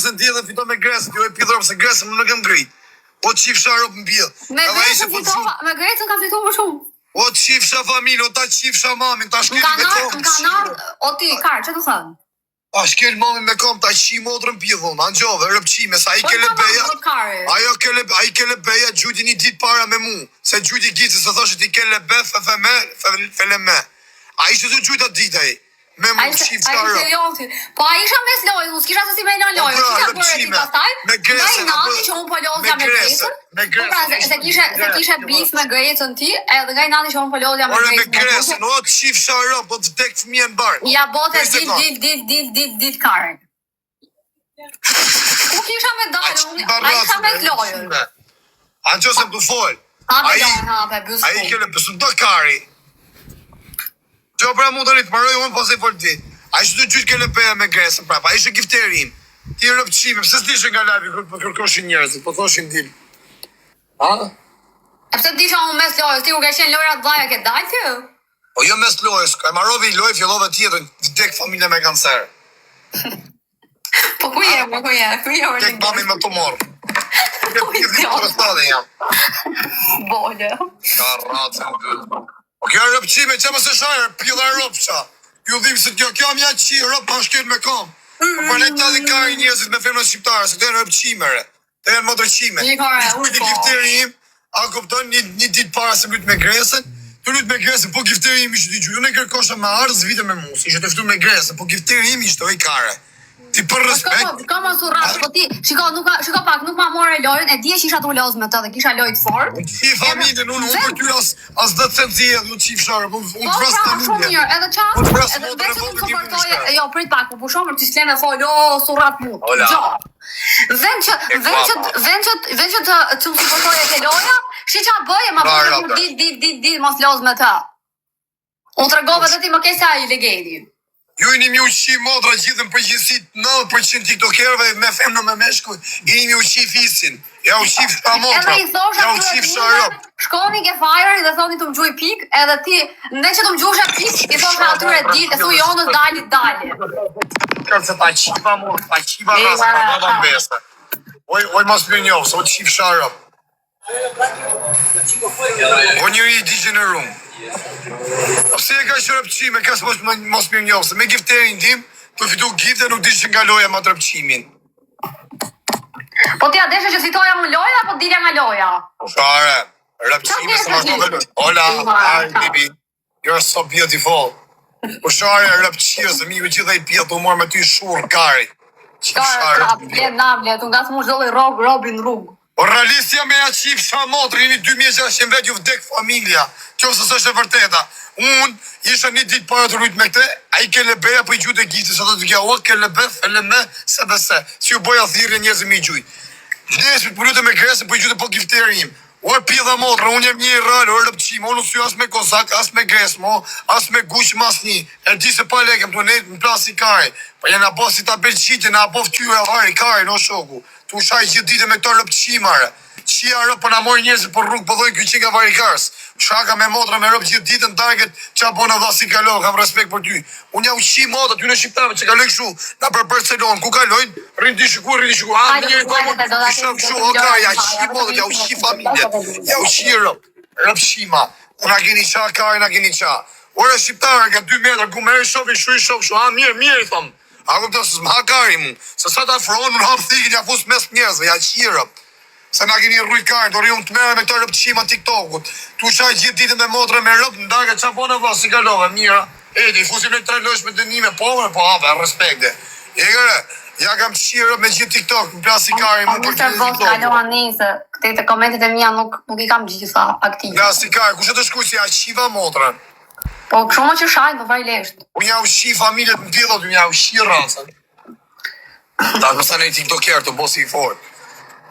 gresën ti dhe fiton me gresën, jo e pidhur se gresën më nuk kam ngrit. O çifsha rob mbill. Me gresën fitova, me gresën ka fituar më shumë. O çifsha familje, o ta çifsha mamin, ta shkel me kom. Kanar, o ti, kar, çfarë do thon? A shkel mamin me kom, ta qi motrën pidhun, anxhove, rëpçime, sa ai kele beja. Ajo ai kele beja gjujti një ditë para me mu, se gjujti gicës se thoshë ti kele be feme. Ai ishte të gjujta ditë ai. Me mu çifsha rob. Po ai isha mes lojës, unë s'kisha se si me lojë. Kisha bërë ti pastaj. Me gresën, nati që unë po lozja me gresën. Me gresën. Se kishe bif me gresën ti, edhe nga nati që unë po lozja me gresën. Me gresën, o çifsha rob, po të tek fëmijën bark. Ja bote dil Karen. Ku kisha me dalë, ai isha me lojën. A qësëm të fol. Ai kele pësën do kari. Gjo pra mu të rritë, maroj unë pas e fol ti. A ishte të gjytë kele beja me gresën prap, a ishte gifterim. Ti rëpqime, pëse s'dishe nga lavi për kërkoshin njerëzit, po thoshin dil. A? E pëse t'disha unë mes lojës, ti u ke qenë lojra të dhaja ke dalë të? Po jo mes lojës, e marovi lojë, fillove tjetër, vdek familje me kancer. Po ku je? Vdek mami me tumor. Bolë. Ka ratën gëllë. O kjo e rëpqime, që më se shajrë, pjilla e rëpqa. Ju dhimë se kjo mja qi, rëp ma shkel me kom. Për ne ta dhe ka i njëzit me femnë shqiptarë, se të e rëpqimere. Të e në më tërqime. Një kujti gifteri im, a kupton një ditë para se lytë me gresën, të lytë me gresën, po gifteri im ishte t'i gjuju, ne kërkosha me ardhës vite me mus, ishte të ftu me gresën, po gifteri im ishte oj kare. Ti për respekt. Ka ma surat, po ti, shiko pak, nuk ma more lojën, e dje që isha të uloz me të dhe kisha lojt fort. Ti familjen, unë për ty as dhe të sencije, du qif sharë, unë vras familje. Shumë mirë, edhe qatë, edhe veç unë supportoje, jo, prit pak, po pushomër, që s'leme fol, surat mu, Vend që të supportoje ke loja, shi qa bëje, ma përë dil, mos loz me të. Unë të regove dhe ti më kesa i legedi. Ju i një mi uqi modra gjithë në përgjithësit 90% tiktokerve me femnë me meshkuj, i një mi uqi fisin, ja uqi fështa modra, ja uqi fështa rëp. Shkoni ke fajrë dhe thoni të më gjuj pik, edhe ti, ne që të më gjushe pik, i thoshe atyre dit, e thu jonës dali. Kërë se ta qiva mor, ta qiva rasa, ta baba mbesa. Oj mas për njohë, se o qi fështa rëp. O njëri i degenerum. Pse e ka shërëpqime, ka mos mirë njohë, se me gifterin tim, të fitu gifte nuk dishe nga loja ma të rëpqimin. Po ti a deshe që fitoja më loja, apo dilja nga loja? Share, rëpqime se ma shto dhe loja. Hola, hi, baby, you're so beautiful. Po share, rëpqime se mi u gjitha i pjetë, u morë me ty shurë, kari. Share, blet, unë nga së mu shdoj robin rrugë. O realistja me ja qif shamotri, një 2600 vet ju vdek familja, që ose së është e vërteta. Unë isha një ditë para të rujt me këte, a i kele beja për i gjute gjithë, sa të të kja, o kele be, fele me, se dhe se, si ju boja thirë njëzë me i gjujt. Nesë për rujt me gresë, për i gjute po gifteri im. O pidha motra, unë jem një i rrallë, o rëpqim, o nësy as me kozak, as me gresë, as me gush, mas një, e di se pa lekem, të nejtë në plasi kari, pa jena po si ta belqitje, na po ftyre avari kari, no shoku. Tu shaj gjithë dite me këto rëpqimare. Qia rëp për na mori njerëzit për rrugë përdojnë kyqin nga varikars. Shaka me motra me rëp gjithë ditën target qa bona dha si kalo, kam respekt për ty. Unë ja uqi motra, ty në shqiptave që kaloj këshu, na për Barcelona, ku kalojnë, rrinë të shiku, a, njëri komu, i shëm këshu, oka, ja uqi motra, ja uqi familje, ja uqi rëpqima. Na geni qa, kari na geni qa. Ore shqiptare, nga 2 metra, ku meri shofi, shu, a, mirë, i thëmë. A këmë të së s'ma kari mu, se sa ta fronë, në hapë thikin, ja fusë mes njerëzve, ja qirë. Se na keni rrujt kari, do rriun të mere me këto rëpqima TikTokut. Tu shaj gjithë ditën dhe motre me rëp, në darke qa po në vlasë, si kalove, mira. Edi, fusim në 3 lojsh me dënime, po, hape, respekte. Egere, ja kam qirë me gjithë TikTok, në plasi kari mu për gjithë TikTok. Kalova njëse, këte të komentet e mija nuk i kam gjitha aktive. Plasi kari, ku që të shkuj si ja qiva motrën? Po, shumë që shajnë, po vajlesht. Unë ja ushi familjet në pillot, unë ja ushi rasën. Ta nësa në i tiktoker të bosi i fort.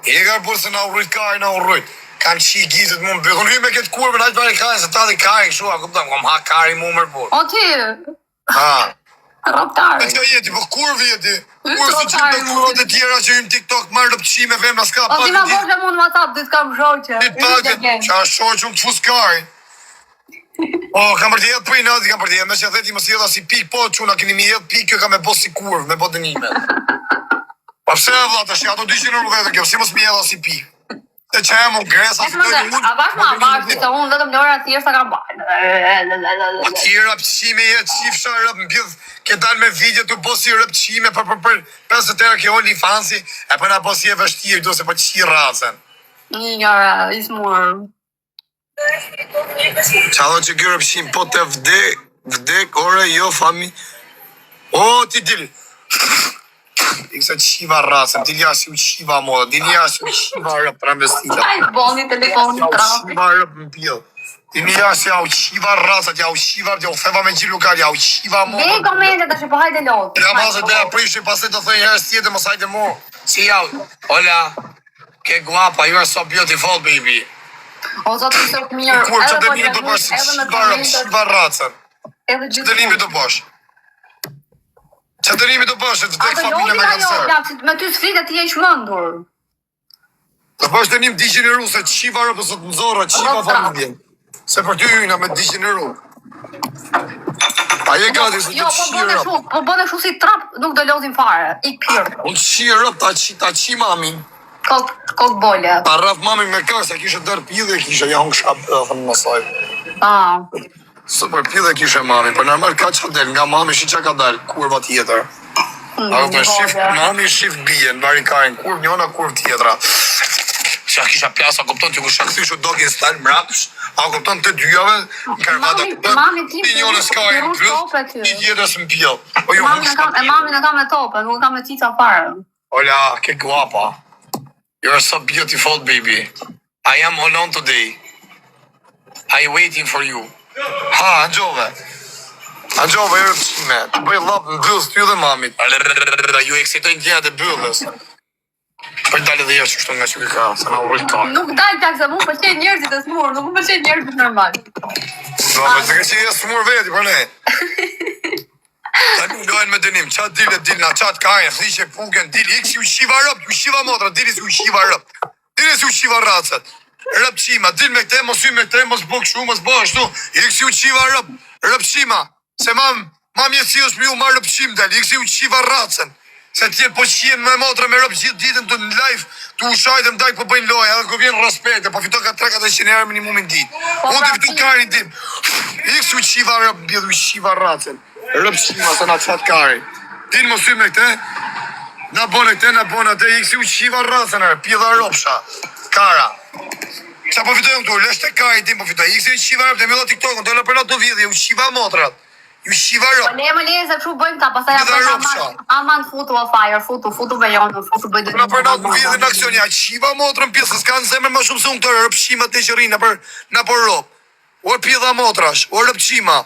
E ka bërë se na urrujt kari, na urrujt. Kam qi gizit mu më bëllë. Unë me këtë kurve, najtë vari kari, se ta dhe kari, kështu, a këpëtam, kom ha kari mu mërë bërë. O ti? Ha. Raptari. Me të jeti, po kurve jeti. Kurve su qëtë të kurve të tjera që jënë TikTok, marrë rëpqime, femna s'ka pak. O ti ma bërë dhe mund WhatsApp, dit kam shoqe. Dit paket, qa shoqe unë të fus kari. O, kam për të jetë për i nati, kam për të jetë, me që theti më si jetë si pik, po, quna, keni mi jetë pik, kjo ka me bo si kurvë, me bo dënime. Pa pse e vlla tash, ato 200 euro vetë kjo, si mos më jella si pi. Te që e mu gresa, A bash ma bash, se unë vetëm lora thjeshta ka bajnë. Po ti rëpqime jetë qifësha rëp mbjith, ke dalë me video të bosi rëpqime për 50 euro ke only fancy, e për na bosi e vështirë, do se po qi racen. Njëra, ismur. Qa do që kjo rëpqim, po të vdek, ore, jo, fami. O, ti dili. I kësa qiva racen, dili asi u qiva moda, dili asi u qiva rëp për ambestita. Aj, boni telefoni Ja u trafi. qiva rëp në pjell. Dili asi ja u qiva racet, ja u qiva, ja u theva me gjithë lokal, ja u qiva moda. Dhe i komente të që po hajde lotë. Ja mazë dhe aprishin pasit të thëj herës tjetë më sajtë mu. Si jau, hola, ke guapa, you are so beautiful, baby. O zotë i sot mirë. Kur që të një të bashkë, qiva racen. Edhe Që gjithë. të nimi të bashkë. Që të nimi të bashkë, të tek Ato familje lodi me ka jo, kancer. plak, me ty sfritë ti e shmëndur. Të bashkë të nim 200 euro, se qiva rëpë sot në zora, qiva familjen. Se për ty hyna me 200 euro. A je gati se të Jo, po qi bëne rëpë. shu, po bëne shu si trap, nuk do lodhin fare. Ik pyrë. Unë qi rëpë, ta qi mamin. Kok bole. Ta rraf mamin me kërë, se kishe dërë pidhe, kishe ja unë kësha thëmë në saj. Ah. Super pidhe kishe mami, për normal ka që del, nga mami shi që ka dal, kurva tjetër. A me shif, mami shif bijen, bari karin kurv, njona kurv tjetra. Që kisha pjasa, kupton që kusha këthy shu dogin stal mrapsh, a kupton të dyjave, në karvata Mami tim ti njona s'karin rush plus, tope ty. ti tjetës në pjell. O ju Mami në kam me tope, nuk kam me cica fare. Hola, que guapa. You're so beautiful, baby. I am alone today. I waiting for you. Ha, Angjove. Angjove, e rëpqime. Të bëj lapë në bëllës ty dhe mamit. Ju eksitojnë gjena të bëllës. Për dalë dhe jeshtë kështu nga që ka, se na urrit ka. Nuk dalë tak se mu pëlqen njerëzit e smurë, nuk mu pëlqen njerëzit normal. Do, për të kështë e smur veti, për ne. Ta një lojnë me dënim, qatë dilë, na qatë kajnë, thishë e puken, dili, ikë si u shiva rëp, u shiva motra, dili si u shiva rëp. Dili si u shiva racet. Rëp qima, dil me këte, mos y me këte, mos bëk shu, mos bëk shtu, ikë si u shiva rëp, rëp qima. Se mam jetësi është mi u marë rëp qim del, ikë si u shiva racen. Se tjetë po qiem me motra me rëp gjithë ditën të në live, të ushajtë më dajtë po bëjnë loja, edhe ku vjen respekte, po fito ka 300 euro minimumin ditë. Unë të fitu karin tim. Ikë si u shiva rëp, bjedhu shiva racen. Rëpshima se na qatë kari. Ti në mosim me këte, na bone këte, na bone atë, ikë si u qiva rrasën arë, pjeda ropsha, kara. Qa po fitojnë këtu, lështë e kari tim po fitoj, ikë si u qiva rëpë, dhe me do TikTok-ën, do në për ato vidhe, u qiva motrat, u qiva rëpë. Le se kështu bëjmë ta, pastaj aman futu o fire, futu me jonë, futu bëjtë Na për natë vidhe në aksion, ja qiva motrën pjesë, s'ka në zemër ma shumë se unë këtore, rëpshima të që rinë në për ropë. O pjeda motrash, o rëpshima.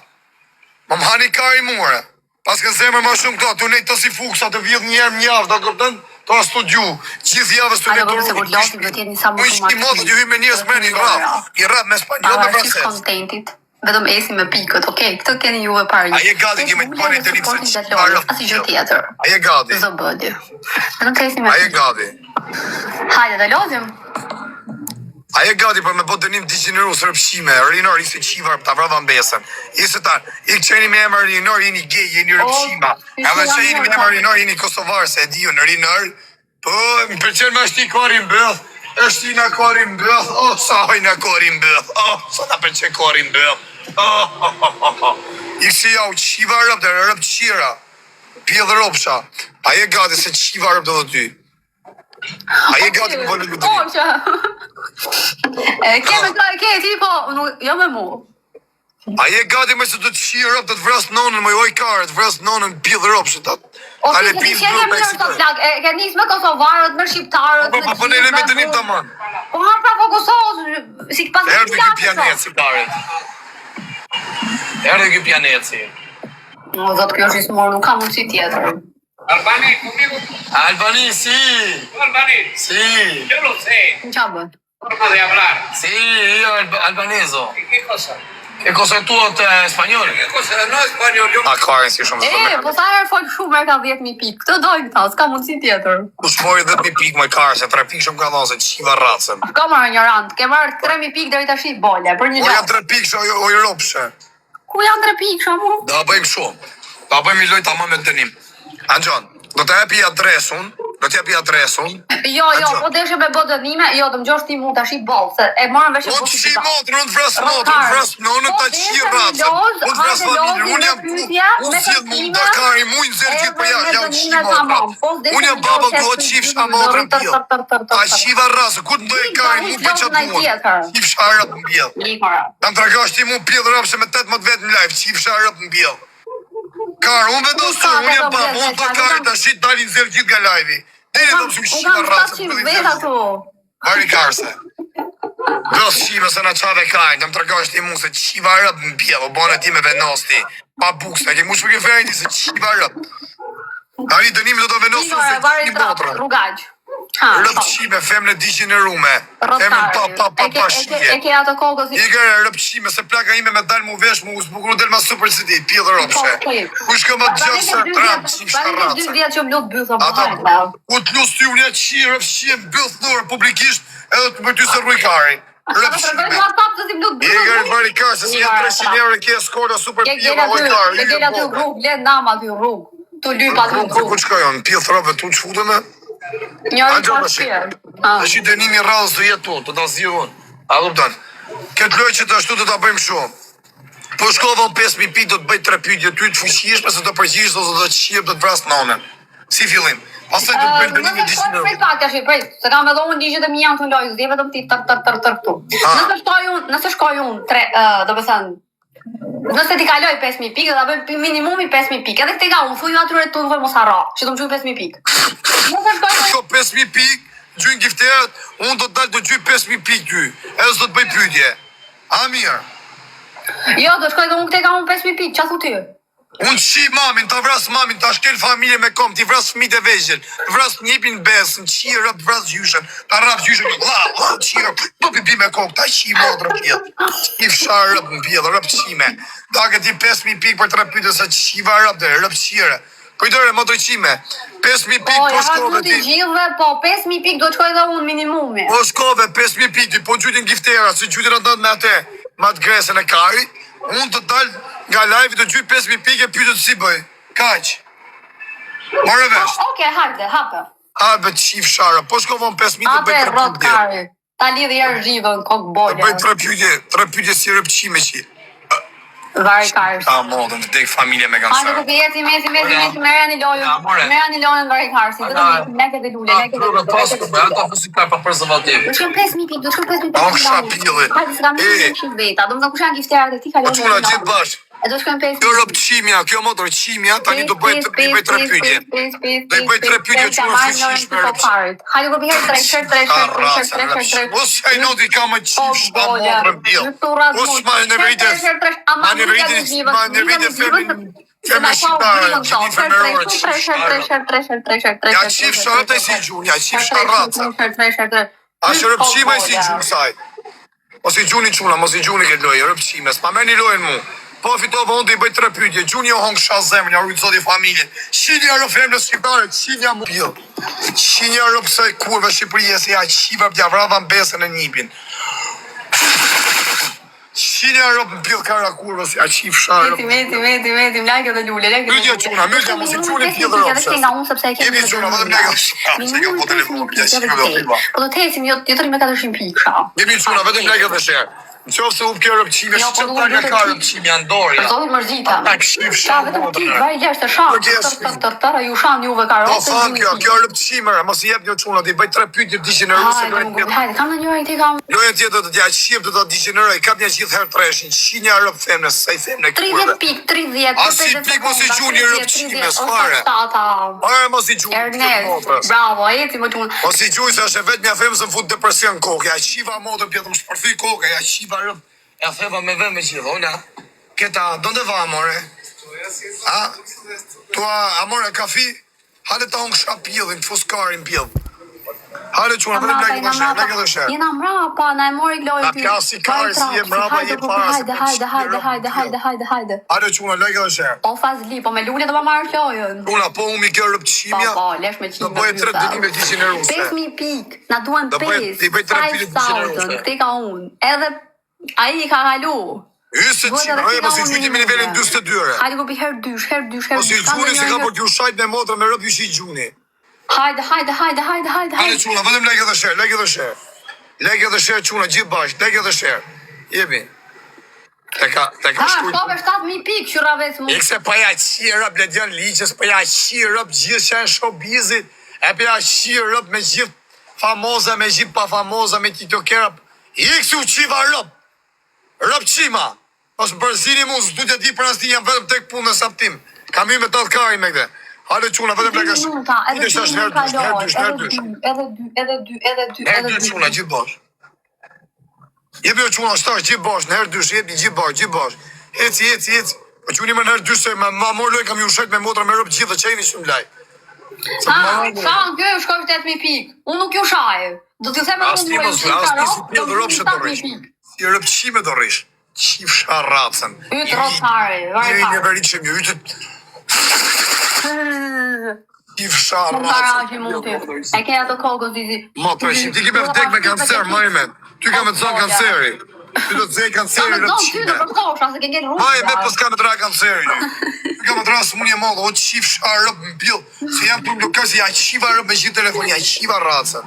Më më hani kari mure. Pas kënë zemër ma shumë këto, të nejtë të si fuksa të vjedh njerë mjavë, da këpëtën, të a studiu, gjithë javës të Ajo, neturu. se kur lotin do t'jeni sa më Më ishtë një modë të hy me njës me një rap, i rap me spanjol me franses. Kontentit, vetëm esi me pikët, okej, këtë keni juve parë ju. A je gati kemi të bëni të ripë se që parë. Asi gjë tjetër. A je gati? Zë bëdi. Vetëm të esi me A je pikët. gati? Hajde, dhe lozim. A je gati për me bot dënim 200 euro së rëpshime, rinor, isi qivar, ta vrava mbesën. Isi ta, i qeni me emër rinor, jeni gej, jeni rëpshima. Edhe që jeni me emër rinor, jeni kosovar, se e di ju në rinor. Po, më përqenë me shti korin bëth, është i në korin bëth, sa hoj në korin bëth, sa në përqenë korin bëth. I kësi ja u qiva rëp dhe rëp qira, pjedhë rëpsha. A je gati se qiva rëp dhe dhe ty? A je gati më bëllë lutëri? Ke ti po, jo me mu. A je gati me se të të qirë rëp të të vrasë nonën, më joj karë, të vrasë nonën pjedhë rëpshë, ta O ti ke qenë mirë të plak, ke njës me kosovarët, me shqiptarët, Po në ele me të një të manë. Po ha pra po Kosovës, si pas Erë dhe kjo pjanet si paret. Erë dhe kjo pjanet si. O zotë kjo është i smurë, nuk ka mundësi tjetër. Albani, conmigo. Albani, si. Albani, Si. yo lo sé. Në qa bën? Forma de hablar. Si, io albanezo. ¿Qué cosa? Che cosa è tuo spagnolo? ¿Qué cosa? No español, yo. A karin si shumë Po sa herë folë shumë e ka 10.000 pikë, këtë dojnë ta, s'ka mundësi tjetër. Kush mori 10.000 pikë me karë, se 3 pikë shumë ka dhonë, se qiva racën. Ka marrë një randë, ke marrë 3.000 pikë deri tash i bole, për një Por janë gjatë. 3 pikë shumë o i ropshe. Ku janë 3 pikë, shamu? Da bëjmë shumë. Da bëjmë i lojtë ama me dënim. Anxon, do të epi adresun, Do t'japi adresën. Jo, po deshe me bë dënime, jo, të më gjosh ti mu tash i bollë, se e marrën vesh e Unë të shi motrë, unë të vras motrë, unë të vras në unë të qi ratën. Unë të vras familje, unë jam unë zjedh mu në Dakari, mu në zërë gjithë për jam qi motrë. Unë jam baba ku o qifsha motrë në bjellë. A qiva rasë, ku të ndoj kari, mu për qatë muën. Qifsha rëpë në bjellë. Tam të ragash ti mu pjellë rëpë se me 18 vetë në live, qifsha rëpë në bjellë. Karë, unë vendosur, unë jam baba, unë të kari të shqit dalin zërë gjithë nga live-i. Dere do mësë shqiva rasë. Vari karse. Gros shqiva se në qave kajnë, të më tërgash ti mu se qiva rëpë në bjellë, o bane ti me venos ti. Pa buksa, ke mu shpër ke fejnë ti se qiva rëpë. Ari dënimi do të venosur se qiva motrë. Rrugaq. Rëpë qime, femne diqin e rume. Femne pa shqie. E ke ato kokës. I kërë rëpë qime, se plaka ime me dalë mu vesh, mu zbukru del ma super si ti, pjellë dhe rëpshe. Kush ka ma gjënë së trapë, qim shtarratëse. 2 vjetë që më lutë bëthë, më hajtë. Ku të lusë ty unë e qi, rëpë qie, bëthë thorë publikisht, edhe të më ty se rujkari. Rëpë qime. I kërë vari ka, se si e 300 euro e kje skola super pjellë, ojkari. Ke gjenë aty rrugë, le nama aty rrugë. Tu lypa aty rrugë. Ku qka janë, pjellë thrapë tu që futën me? Njëri pa shqirë. Dhe që dënimi rrallës dhe jetu, të ta zhjivon. A luptan, këtë loj që të ashtu të ta bëjmë shumë. Po shkova në 5.000 pikë do të bëj 3 pyetje ty të fuqishme se të përgjigjesh ose do të qip do të vras nonën. Si fillim. Pastaj do të bëjmë dënimin diçka. Prej pak tash, prej. Se kam edhe unë ligjet e mia këtu lojë, dhe vetëm ti tër këtu. Nëse shkoj unë, do të thënë, nëse ti kaloj 5.000 pikë, do ta bëj minimumi 5.000 pikë. Edhe këtë ka unë thuj atyre tu vë mos harro, që do më çuj 5.000 pikë. Nëse shkoj 5.000 pikë, gjyn gifterët, unë do të dal të gjy 5.000 pikë ty. Edhe s'do të bëj pyetje. A mirë. Jo, do shkoj dhe unë këtë ka unë 5.000 pikë, qa thu ty? Unë qi mamin, ta vras mamin, ta shkel familje me kom, ti vras fëmijët e vegjël, të vras njipin besën, qi rap vras gjyshen, ta rap gjyshen, qi rap, do pipi me kokë, ta qi motrë pjellë, qi fshar rap në pjellë, rap qime, da këti 5.000 pikë për 3 pyetje sa qiva rap dhe rap qire. Kujdore, motrë qime, 5.000 pikë po shkove ti. Po 5.000 pikë do të shkoj dhe unë minimumi. Po shkove 5.000 pikë ti, po gjytin giftera, si gjytin atë me atë, ma të gresën e kari, unë të dalë nga live të gjy 5.000 pikë e pyetët si bëj. Kaq. More vesh. Oke, hajde, hape. Hape qif shara, po shkovon 5.000 të bëj 3 rot kari. Ta lidhë jarë zhivën, kokë bolja. Të bëj 3 pyetje si rëpqime qi. Vari kari. Ta modën, të dek familje me kanë shara. Ande të jeti, mesi, merë anë i lojën. Merë anë i lojën vari karsi. Të të të leke dhe lule, leke dhe lule. Ata fusi ka pa prezervativ. Do shkëm 5.000 pikë, do shkëm 5.000 pikë. A unë shapilë. Hajde, s'kam një shqit veta. Do më të kushan gifterat e ti ka lojën. Po quna gjithë bashkë. E do shkëm 5.000 pikë. Kjo rëpë qimja, kjo motor qimja, tani do bëj 3 pyetje. Do i bëj 3 pyetje që në fuqish me rëpë. Hajde, do bëjë 3 Mos që i noti ka më qif shpa motrën bjellë. Mos që ma në rejtë Femme shqiptare, që një femerore qif shtarë. Ja qif shtarët e si gjunë, ja qif shtarratëse. A që rëpqime e si gjunë saj. Mos i gjuni quna, mos i gjuni këtë lojë, rëpqime, s'pa me një lojën mu. Po fitova unë të i bëj 3 pyetje, gjuni o hongë shazemën, ja rujtë zoti familje. Qinja rëpë femne shqiptare, qinja mu pjellë. Qinja rëpë se kurve Shqipërije, se ja qiva për t'ja vrava në besën e njipin. Qinja rëpë në pjellë kara kurve, se ja qif sharë. Metim, lajke dhe lule. Mytja quna, mos i gjuni pjellë rëpë. Kemi quna, vëdëm lajke dhe shqiptare, se ka po telefon, ja qiva dhe piva. Po do të hesim, jo të rime 400 pikë, sha. Kemi quna, vëdëm lajke dhe shqiptare. Në qofë se u kjo rëpqime, që që ta nga ka rëpqime janë dorja. Zotit mërzita. Ta këshim Ka vetëm ti, vaj leshtë shanë, tërë, ju shanë juve ka rëpë. Do thanë kjo rëpqime, mos i jep një quna, ti bëj 3 pyetje dishin e rëse lojën tjetër. Hajde, kam në njërën ti kam. Lojën tjetër të t'ja qip të ta dishin e rëj, kap një gjithë herë treshin, qinja rëpë femne, se i femne kurve. 30 pikë, 30. A si pikë mos i gjuni rëpqime, s'fare. Are mos i gjuni. Ernest, bravo, eti më gjuni. Mos i gjuni se është vetë një femë se më fut depresion kokë, ja qiva modër pjetëm shpërthy kokë, ja qiva rëpë. Ja theva me vë me gjithë, ola. Këta, donde va, amore? A? Tua, amore, kafi? Hale ta unë kësha pjellin, të fuskarin pjell. Hale quna, vëllim lege dhe shërë. Jena mrapa, na e mori lojë. Na pjasi kari si e mrapa, je para. Hajde. Hale quna, lege dhe shërë. O fazli, po me lule do ma marrë lojën. Una, po umi kjo rëpqimja. Po, lesh me qimja. Do bëjë 3 dënime të gjeneruse. 5.000 pikë, na duen 5.000 Ti ka unë. Edhe a i ka halu. Ysë qime, mos i gjujti me nivelin 22-re. Hajde ku pi herë dysh. Mos i gjuni se ka për t'ju shajt me motrë me rëp ju shi gjuni. Hajde. Hajde çuna, vetëm like dhe share, like dhe share. Like dhe share çuna gjithë bashkë, like dhe share. Jepi. Teka shkruaj. Ka 7.000 pikë qyra vetë mu. Ekse pa ja qira bledian liqës, pa ja qira gjithë që janë showbizit, e pa ja qira me gjithë famoza, me gjithë pa famoza, me tiktokera. Ikse u qiva rëp qima. Ose përzini mu, s'du të di për asë ti jam vetëm tek punë në saptim. Kam i me të kari me këte. Hale quna, vetëm pleka Herë dy quna, gjithë bosh. Jebi o quna, shtash, gjithë bosh, në herë dysh, jebi gjithë bosh. Eci. Po quni me në herë dysh, se ma mor loj kam ju shet me motra me rëpë gjithë dhe qeni shumë laj. Shanë, kjo shkoj 8.000 pikë. Unë nuk ju shajë. Do t'ju theme unë muaj si rëpqime do rish. Qif sharacën. Ytë rotari, Një veri që mjë, ytë... Qif sharacën. E ke ato kokës dizi. Ma të rëshim, ti ki me vdek me kancer, marimen. Ty ka me të zonë kanceri. Ty do të zej kanceri rëpqime. Maje me pës ka me të ra kanceri. Ty ka me të ra së munje modë, o qif sharëp më bil. Se jam për më kërë, ja qiva rëp me gjithë telefon, ja qiva racën.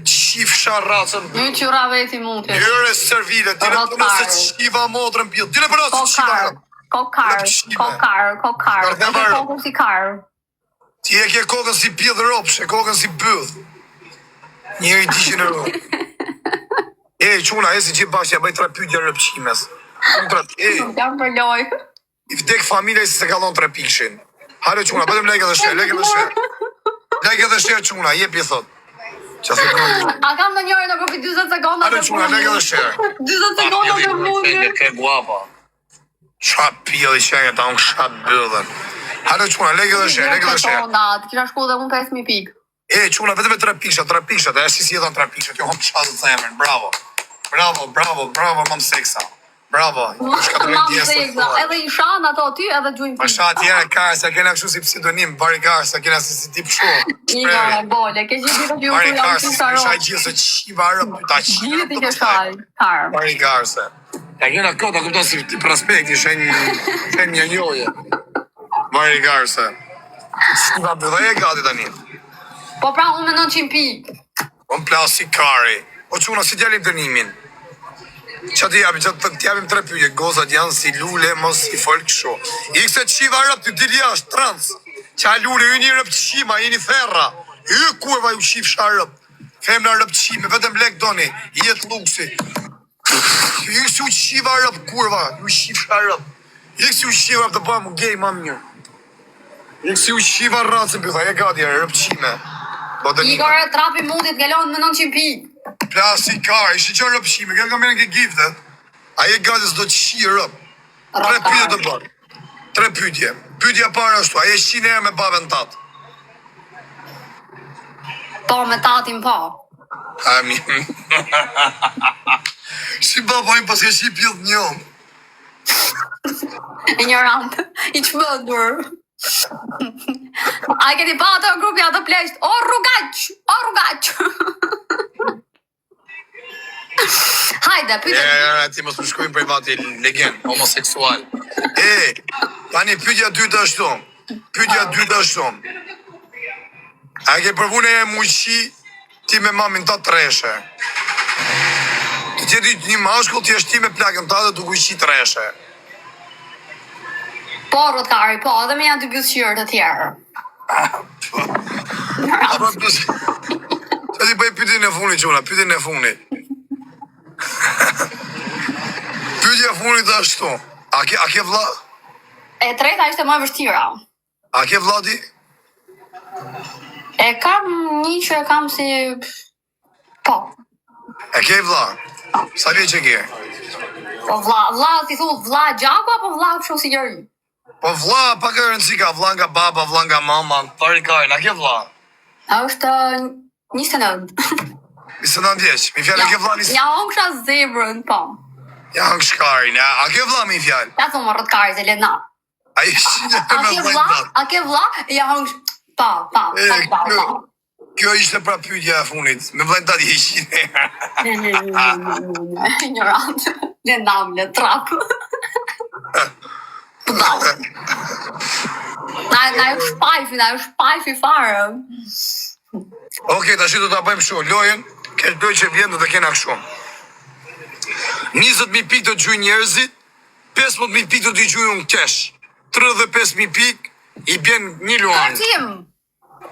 Qif sharacën. Një qyra veti mund të. Njëre servile, ti në përnë se qiva modrën bil. Ti në përnë se qiva rëp. Kokar. E ke kokën si karë. Ti e ke kokën si bil dhe ropshe, kokën si bëdh. Njëri di që në rëp. Quna, si gjithë bashkë, ja bëj 3 pyetje rëpqimes. Jam për loj. I vdek familja si se kalon 3 pikshin. Hale quna, bëdëm like dhe share, like dhe share. Like dhe share quna, jepi thot. A kam në njëri në kopi 20 sekonda Hale quna, like dhe share. 20 sekonda të mundë. Ke guapa. Qa pjeli qenje ta unë qa bëdhen. Hale quna, like dhe share, like dhe share. Kisha shku dhe unë 5.000 pikë. Quna, vetëm e 3 pikshat, e si jeton 3 pikshat, jo hom qatë të zemën, bravo, mam seksa, bravo. Mam seksa, edhe i shanë ato ty, edhe gjujnë pikë. Ma shanë tjere karë, se kena kështu si pseudonim, bari karë, se kena si tip shumë. Një bole, ke gjithë të gjujnë bari karë, si shaj gjithë, se qiva rëp, ta qiva rëp, gjithë i ke shaj, karë. Bari karë, se. Ja kena kota, këpta si prospekti, shen një njoje. Bari karë, se. Qiva bëdhe e gati tani. Po pra unë me 900 pikë. Unë plasi kari. O quna, si t'jallim dënimin. Qa t'jabim 3 pyetje. Gozat janë si lule, mos si folk sho. Ikse qiva rëp të diljash, trans. Qa lule, ju një rëp qima, jeni ferra. Ju kurva ju qifsha rëp. Femna rëp qime, vetëm lek doni. Jetë luksi. Ju si u qiva rëp, kurva. Ju qifsha rëp. Ikse si u qiva rëp të ba mu gej, ma mirë. Ikse si u qiva rëpë, bëtha, e gati, rëp qime. Igor, trapi mundit gëllon me 900 pikë. Plasi kari, ishte që rëpshime, këtë ka mene ke giftet. Aje gati s'do të shi rëp. 3 pyetje të bërë. 3 pyetje. Pyetja para ashtu, aje shqine e me babën tatë. Po, me tatin po. Amin. Si baba im pas ke shi pjellë njëm. Ignorant, i qmëndur. A i këti pa ato grupi ato plesht. O rrugaq. Hajde, pyetje. Ti mos më shkojmë për i vati legend, homoseksual. Tani pyetja 2 ashtu. A ke përvune e muqi ti me mamin ta treshe. Të qeti një mashkull ti është ti me plakën ta dhe duku qi treshe. Po, rotkari, po, edhe me janë 2 bjusqyrë të tjerë. Që ti bëj pyetjen e funit, quna, pyetjen e funit. Pyetja e funit ashtu. A ke vlla? E treta ishte më e vështira. A ke vlla ti? E kam një që e kam si... Po. E ke vlla? Sa vjeç e ke? Po vlla, ti thu vlla gjako apo vlla kështu si njëri? Po vlla, pa ka rëndësi ka vlla nga baba, vlla nga mama, pari kajnë, a ke vlla? A është 29. 29 vjeç, mi fjallë a ke vlla Ja hongësha zebrën, po. Ja hongë shkarin, a ke vlla mi fjallë? Ja thumë rëtkari se lena. A i shqinja me vlla? A ke vlla? Ja hongësh... Pa. Kjo ishte pra pyetja e funit, me vllajnë tati i shqinja. Ignorant, le namle, trap. Pëdavë. Na ju shpajfi fare. Okej, tash do ta bëjmë kështu. Lojën, ke lojë që vjen do të kena kështu. 20.000 pikë do të gjujnë njerëzit, 15.000 pikë do t'i gjujnë unë kesh. 35.000 pikë i bjen një luan.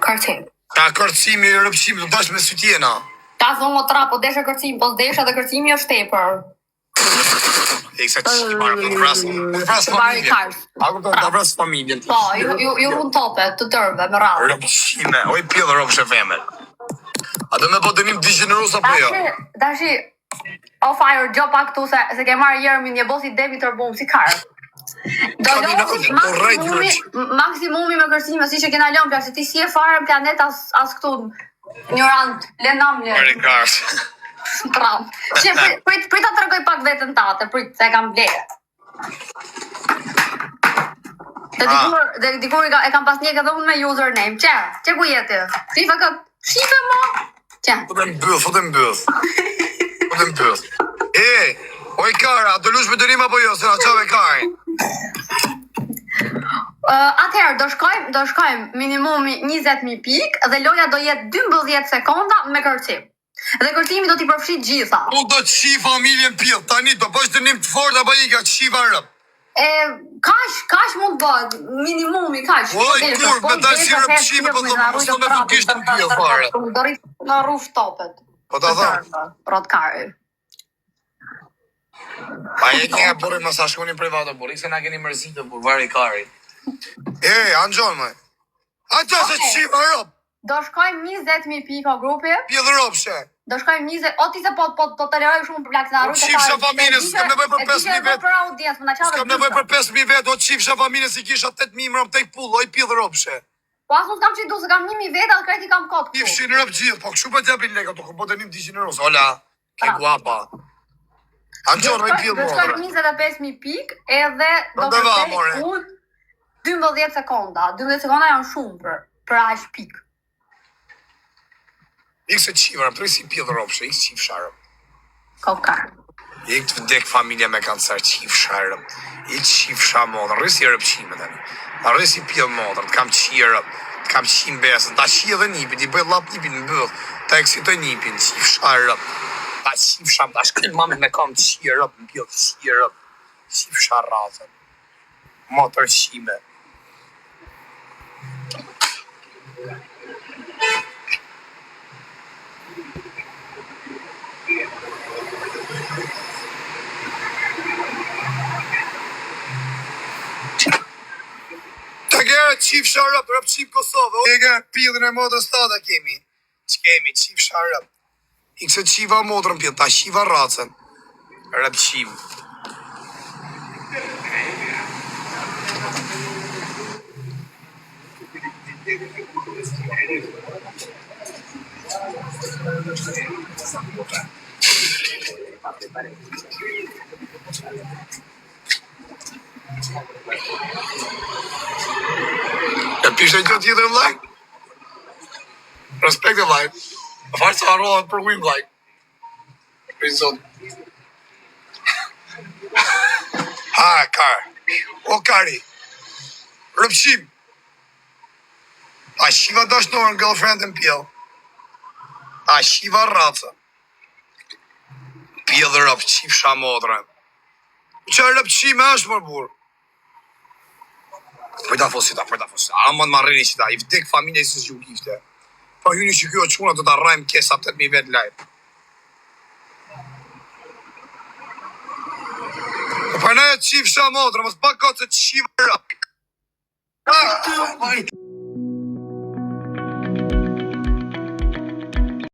Kartim. Ta kërcimi i rëpshimi do dash me sytjena. Ta thonë më tra, po deshe kërcim, po deshe dhe kërcimi është tepër. E kësa që marë, po të vras familjen. Ako të vras familjen. Po, ju run tope, të tërve, me rrallë. Rëpshime, oj pjellë rëpshe femel. A do me po dënim digeneros apo jo? Dashi, o fire, gjo pak tu se ke marrë Jermin një bosi Devi Tërbum, si karë. Do losim maksimumi me kërcime, si që kena lëmë, se ti si e fare në planet as këtu ignorant, lenam le. Mari karës. Pram. Që prit ta tregoj pak vetën tate, prit se e kam blerë. Dhe dikur e kam pas një edhe unë me username. Që ku jeti? Shife kët, shife mo. Që? Fote mbyll. Oj Kara, do lush me dërim apo jo, se na qave Karin? Atëherë, do shkojmë minimumi 20.000 pikë dhe loja do jetë 12 sekonda me kërcim. Dhe kërcimi do t'i përfshit gjitha. Unë do të shi familjen pjell, tani do bësh dënim të fort apo i ka të shiva rëp? Kash mund bëhet, minimumi kash. Oj, kur, me dalë si rëpshime, po të me fukisht në pjell fare. Do rrit në rruf topet. Po ta thëmë? Rotkari. Pa e një burri më sa shkonin privato burri, se na keni mërzitë për vari kari. Anxon më. Ato se shiva rëp. Do shkojmë 20.000 pikë o grupi. Pjell rëpshe. Do shkojmë 20, o ti se po të lëroj shumë për plak të narru. Qifsha familjes, s'kam nevoj për 5.000 vetë. S'kam nevoj për 5.000 vetë, o qifsha familjes i kisha 8.000 mërëm të i pull, o i pjell rëpshe. Po asu s'kam qitu, se kam 1.000 vetë, atë kreti kam kotë këtu. Qifshin rëp gjithë, po këshu për t'japin leka, të këpo të njëm t'i generos. Ola, ke guapa. Anxon, i pjell Do modre. shkojmë 25.000 pikë, edhe do kërcej unë 12 sekonda. 12 sekonda janë shumë për aq pikë. Ikë se qivë rëp, të rësi pjell rëpshe, ikë qivë sharëm. Kokar. Ikë të vdek familja me kancer, qivë sharëm. Ikë qivë shamodrë, rësi rëpqime të një. Rësi pjell modrë, të kam qivë rëp, të kam qivë besën, ta qivë dhe nipin, i bëjt lap nipin në bëllë, ta eksitoj nipin, qivë sharëm. Ta qivë shamë, ta shkëllë mamin me kam qivë rëp, në pjell qivë rëp, qivë sharatën. Motër qime. Ta gjerë qivë sharëp, rëpqim Kosovë. E gjerë pillin e modës tata kemi. Që kemi, qivë sharëp. Ikë se qiva modrën pjellë, ta qiva racën. Rëpqim. E pishtë e gjë tjetër vlaj? Respekt e vlaj. A farë sa arrohat për ujmë vlaj. Për zot. Ha, Kar. O, Kari. Rëpshim. A shiva dashnorën girlfriendin pjell. A shiva raca. Pjell rëp, qif shamodrën. Qa rëpshime është më burë? Përta fosita. Amon marrini qita, i vdek familje i së zhju gifte. Pa hyni që kjo quna të ta rajmë kesa 8.000 vetë lajt. Për ne e qif shamodrën, mos pa ka të qif rëp.